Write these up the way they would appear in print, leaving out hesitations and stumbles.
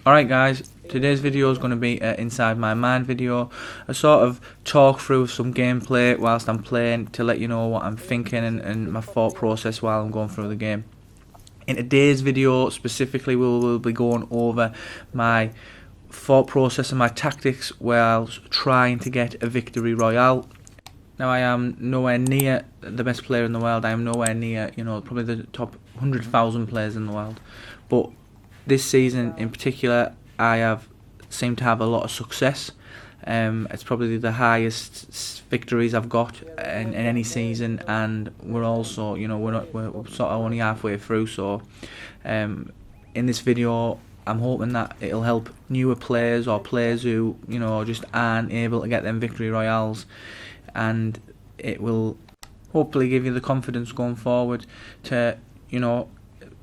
Alright guys, today's video is going to be an inside my mind video. I sort of talk through some gameplay whilst I'm playing to let you know what I'm thinking and my thought process while I'm going through the game. In today's video specifically we will be going over my thought process and my tactics whilst trying to get a Victory Royale. Now I am nowhere near the best player in the world. I am nowhere near, probably the top 100,000 players in the world. But this season in particular, I have seemed to have a lot of success. It's probably the highest victories I've got in any season, and we're also, we're sort of only halfway through. So, in this video, I'm hoping that it'll help newer players or players who, just aren't able to get them victory royales, and it will hopefully give you the confidence going forward to,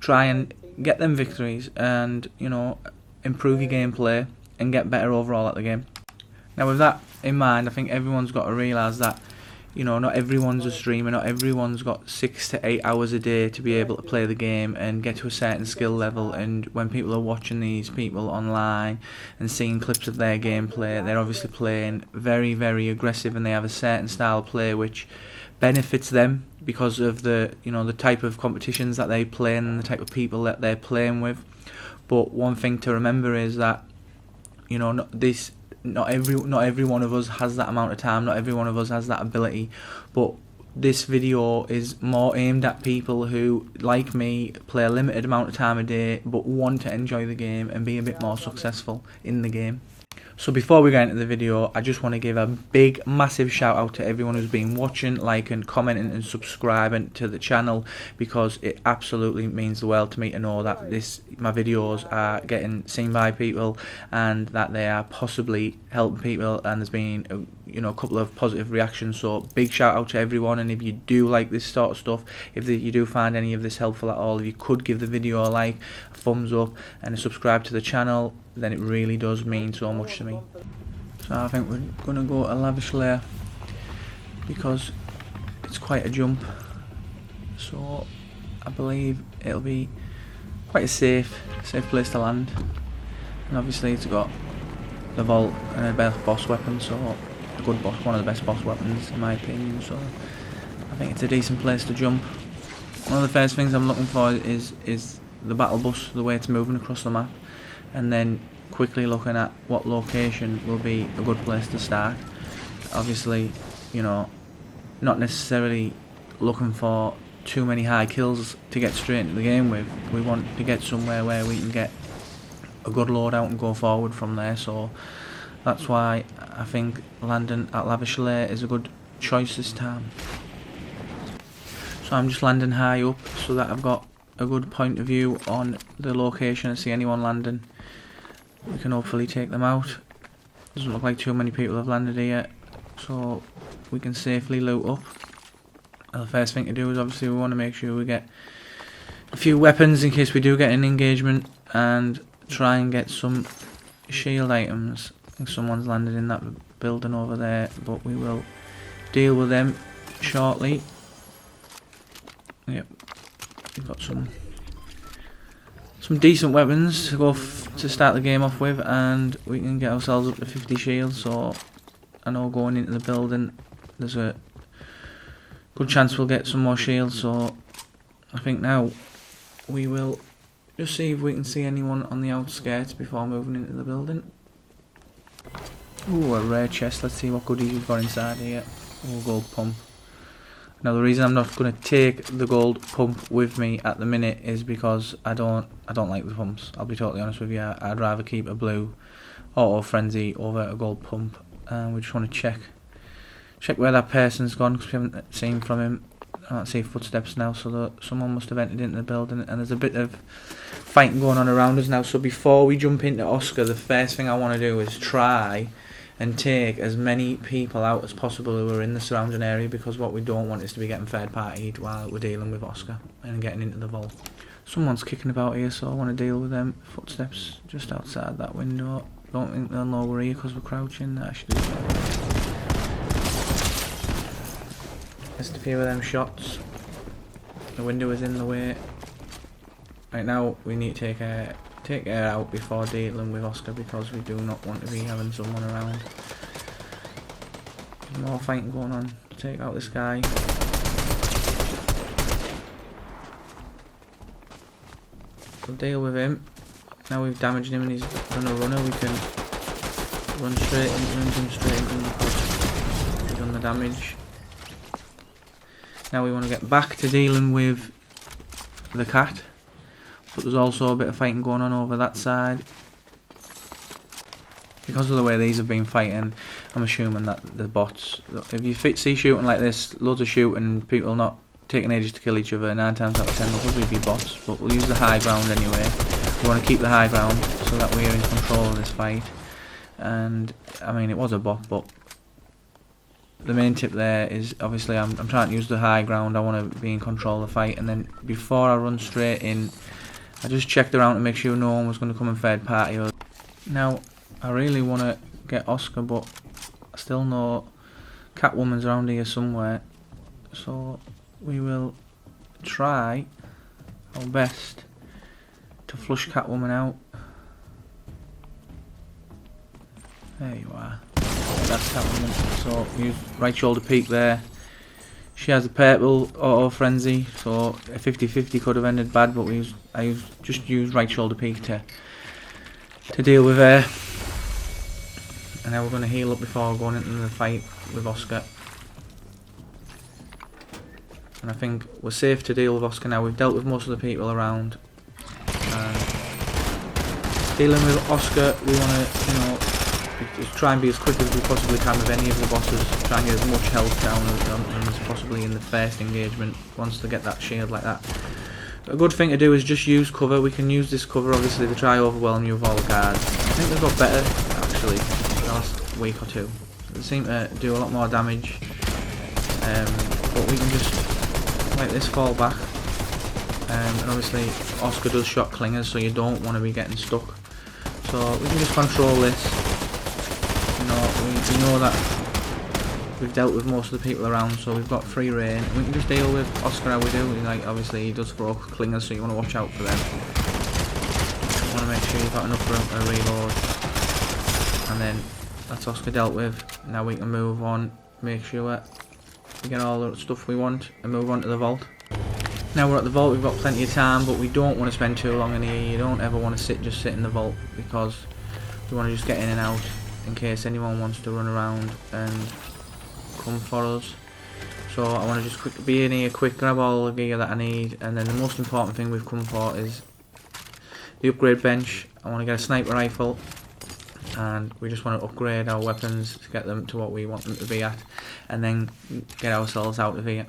try and get them victories and, improve your gameplay and get better overall at the game. Now with that in mind, I think everyone's got to realise that, not everyone's a streamer, not everyone's got 6 to 8 hours a day to be able to play the game and get to a certain skill level. And when people are watching these people online and seeing clips of their gameplay, they're obviously playing very, very aggressive, and they have a certain style of play which benefits them because of the the type of competitions that they play and the type of people that they're playing with. But one thing to remember is that not every one of us has that amount of time, not every one of us has that ability. But this video is more aimed at people who, like me, play a limited amount of time a day but want to enjoy the game and be a bit more successful in the game. So before we get into the video, I just want to give a big, massive shout out to everyone who's been watching, liking, commenting and subscribing to the channel, because it absolutely means the world to me to know that my videos are getting seen by people and that they are possibly helping people, and there's been a couple of positive reactions. So big shout out to everyone, and if you do like this sort of stuff, if you do find any of this helpful at all, if you could give the video a like, a thumbs up and subscribe to the channel, then it really does mean so much to me. So I think we're going to go a lavish layer because it's quite a jump, so I believe it'll be quite a safe place to land. And obviously it's got the vault and a boss weapon, so a good boss, one of the best boss weapons in my opinion, so I think it's a decent place to jump. One of the first things I'm looking for is the battle bus, the way it's moving across the map, and then quickly looking at what location will be a good place to start. Obviously, not necessarily looking for too many high kills to get straight into the game with. We want to get somewhere where we can get a good loadout and go forward from there, so that's why I think landing at Lavish Lair is a good choice this time. So I'm just landing high up so that I've got a good point of view on the location and see anyone landing. We can hopefully take them out. Doesn't look like too many people have landed here, so we can safely loot up. And the first thing to do is obviously we want to make sure we get a few weapons in case we do get an engagement, and try and get some shield items. I think someone's landed in that building over there, but we will deal with them shortly. Yep, we've got some decent weapons to go to start the game off with, and we can get ourselves up to 50 shields. So I know going into the building there's a good chance we'll get some more shields, so I think now we will just see if we can see anyone on the outskirts before moving into the building. Ooh, a rare chest. Let's see what goodies we've got inside here. Ooh, gold pump. Now the reason I'm not going to take the gold pump with me at the minute is because I don't like the pumps. I'll be totally honest with you. I'd rather keep a blue auto frenzy over a gold pump. And we just want to check where that person's gone, because we haven't seen from him. I can't see footsteps now, so that someone must have entered into the building, and there's a bit of fighting going on around us now. So before we jump into Oscar, the first thing I want to do is try and take as many people out as possible who are in the surrounding area, because what we don't want is to be getting third partied while we're dealing with Oscar and getting into the vault. Someone's kicking about here, so I want to deal with them. Footsteps just outside that window. Don't think they'll know we're here because we're crouching. Actually, missed a few of them shots. The window is in the way. Right now we need to take a take her out before dealing with Oscar, because we do not want to be having someone around. There's more fighting going on. Take out this guy. We'll deal with him. Now we've damaged him and he's done a runner, we can run straight into him because we've done the damage. Now we want to get back to dealing with the cat, but there's also a bit of fighting going on over that side. Because of the way these have been fighting, I'm assuming that the bots, if you see shooting like this, loads of shooting, people not taking ages to kill each other, 9 times out of 10 they'll probably be bots, but we'll use the high ground anyway. We want to keep the high ground so that we're in control of this fight. And I mean, it was a bot, but the main tip there is obviously I'm trying to use the high ground. I want to be in control of the fight, and then before I run straight in, I just checked around to make sure no one was going to come and third party us. Now I really want to get Oscar, but I still know Catwoman's around here somewhere, so we will try our best to flush Catwoman out. There you are. That's Catwoman. So use right shoulder peek there. She has a purple auto frenzy, so a 50-50 could have ended bad, but I just used right shoulder peek to deal with her. And now we're going to heal up before going into the fight with Oscar. And I think we're safe to deal with Oscar now. We've dealt with most of the people around. Dealing with Oscar, we want to, you know, just try and be as quick as we possibly can with any of the bosses. Try and get as much health down as possibly in the first engagement, once they get that shield like that. A good thing to do is just use cover. We can use this cover obviously to try overwhelm you with all the guards. I think they've got better actually in the last week or two. They seem to do a lot more damage. But we can just let this fall back. And obviously Oscar does shot clingers, so you don't want to be getting stuck. So we can just control this. You know, we know that we've dealt with most of the people around, so we've got free reign. We can just deal with Oscar how we do. Like obviously he does throw clingers, so you want to watch out for them. You want to make sure you've got enough for a reload. And then that's Oscar dealt with. Now we can move on, make sure we get all the stuff we want, and move on to the vault. Now we're at the vault, we've got plenty of time, but we don't want to spend too long in here. You don't ever want to just sit in the vault, because we want to just get in and out in case anyone wants to run around and come for us. So I want to just be in here quick, grab all the gear that I need, and then the most important thing we've come for is the upgrade bench. I want to get a sniper rifle, and we just want to upgrade our weapons to get them to what we want them to be at, and then get ourselves out of here.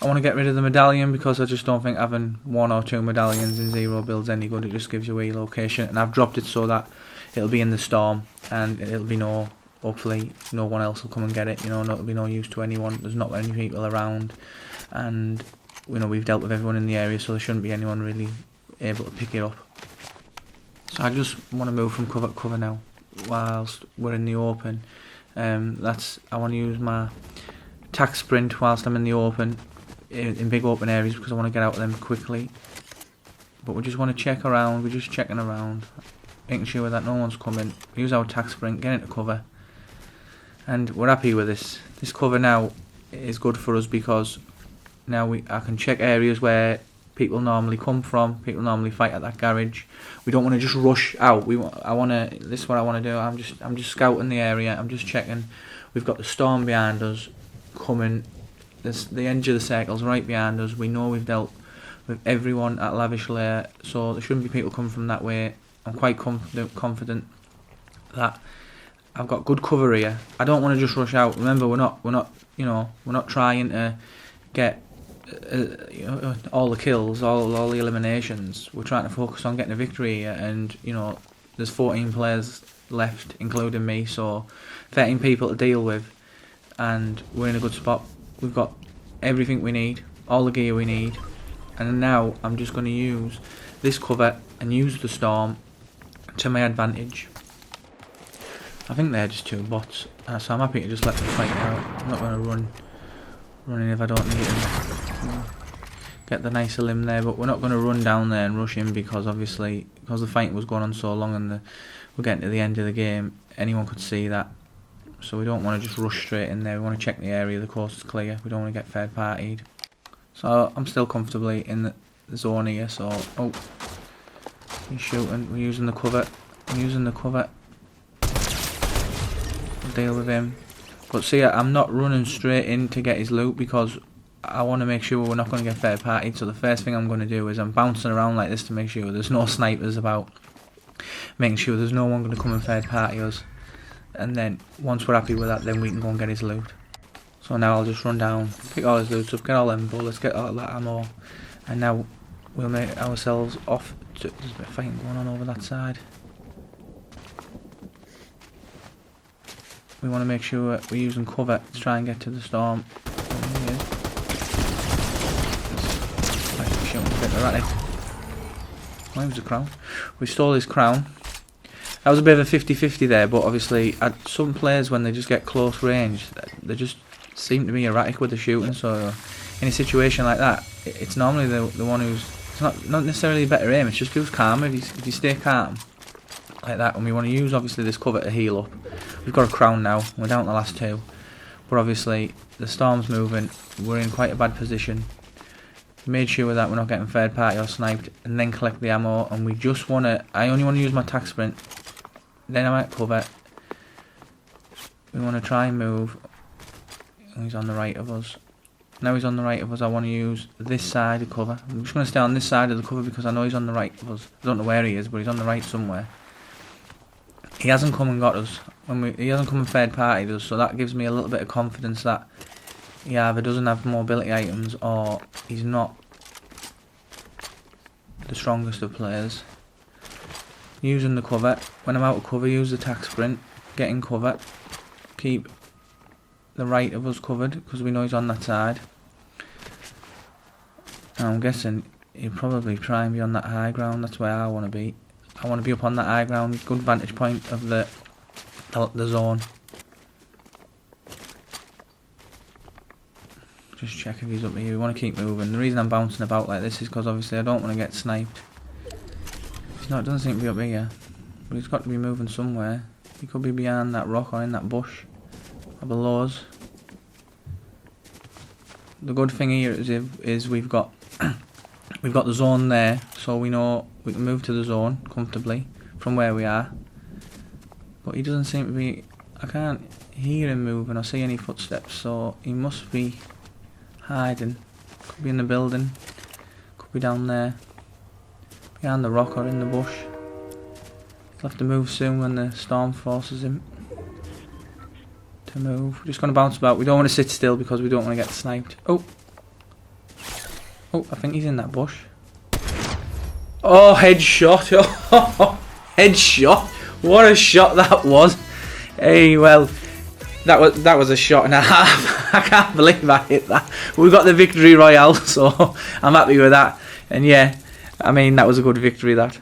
I want to get rid of the medallion, because I just don't think having 1 or 2 medallions in zero builds any good. It just gives you a location, and I've dropped it so that it'll be in the storm, and it'll be hopefully no one else will come and get it. You know, it'll be no use to anyone. There's not many people around, and you know we've dealt with everyone in the area, so there shouldn't be anyone really able to pick it up. So I just want to move from cover to cover now, whilst we're in the open. I want to use my attack sprint whilst I'm in the open, in big open areas, because I want to get out of them quickly. But we just want to check around. We're just checking around, making sure that no one's coming. Use our attack sprint, get into cover, and we're happy with this. This cover now is good for us, because now I can check areas where people normally come from. People normally fight at that garage. We don't want to just rush out. This is what I want to do. I'm just scouting the area. I'm just checking. We've got the storm behind us coming. The edge of the circle's right behind us. We know we've dealt with everyone at Lavish Lair, so there shouldn't be people coming from that way. I'm quite confident that I've got good cover here. I don't want to just rush out. Remember, we're not trying to get all the kills, all the eliminations. We're trying to focus on getting a victory here, and there's 14 players left, including me, so 13 people to deal with, and we're in a good spot. We've got everything we need, all the gear we need, and now I'm just going to use this cover and use the storm to my advantage. I think they're just 2 bots, so I'm happy to just let them fight out. I'm not going to run in if I don't need them. get the nicer limb there, but we're not going to run down there and rush in because obviously, because the fight was going on so long and we're getting to the end of the game, anyone could see that. So we don't want to just rush straight in there. We want to check the area, the coast is clear. We don't want to get third partied. So I'm still comfortably in the zone here. So he's shooting. We're using the cover. I'm using the cover. We'll deal with him. But see, I'm not running straight in to get his loot because I want to make sure we're not going to get third partied. So the first thing I'm going to do is I'm bouncing around like this to make sure there's no snipers about. Making sure there's no one going to come and third party us. And then once we're happy with that, then we can go and get his loot. So now I'll just run down, pick all his loot up, get all them bullets, get all that ammo. And now we'll make ourselves off to... There's a bit of fighting going on over that side. We want to make sure we're using cover to try and get to the storm. Where was the crown? We stole his crown. That was a bit of a 50-50 there, but obviously some players, when they just get close range, they just seem to be erratic with the shooting. So in a situation like that, it's normally the one who's... It's not necessarily a better aim, it's just who's calmer. If you stay calm like that, and we want to use obviously this cover to heal up. We've got a crown now, we're down to the last two. But obviously the storm's moving, we're in quite a bad position. Made sure that we're not getting third party or sniped, and then collect the ammo. And we just want to... I only want to use my tac sprint. Then I might cover. We want to try and move. He's on the right of us. Now he's on the right of us. I want to use this side of cover. I'm just going to stay on this side of the cover because I know he's on the right of us. I don't know where he is, but he's on the right somewhere. He hasn't come and got us. He hasn't come and third partied us, so that gives me a little bit of confidence that he either doesn't have mobility items or he's not the strongest of players. Using the cover. When I'm out of cover, use the tac sprint. Get in cover. Keep the right of us covered because we know he's on that side. And I'm guessing he'll probably try and be on that high ground. That's where I want to be. I want to be up on that high ground. Good vantage point of the zone. Just check if he's up here. We want to keep moving. The reason I'm bouncing about like this is because obviously I don't want to get sniped. It doesn't seem to be up here, but he's got to be moving somewhere. He could be behind that rock or in that bush or below us. The good thing here is we've got the zone there, so we know we can move to the zone comfortably from where we are. But he doesn't seem to be... I can't hear him moving or see any footsteps, so he must be hiding. Could be in the building, could be down there. Behind the rock or in the bush. He'll have to move soon when the storm forces him to move. We're just going to bounce about. We don't want to sit still because we don't want to get sniped. Oh, I think he's in that bush. Oh, headshot. Oh, headshot. What a shot that was. Hey, well, that was a shot and a half. I can't believe I hit that. We got the Victory Royale, so I'm happy with that. And yeah, I mean, that was a good victory, that.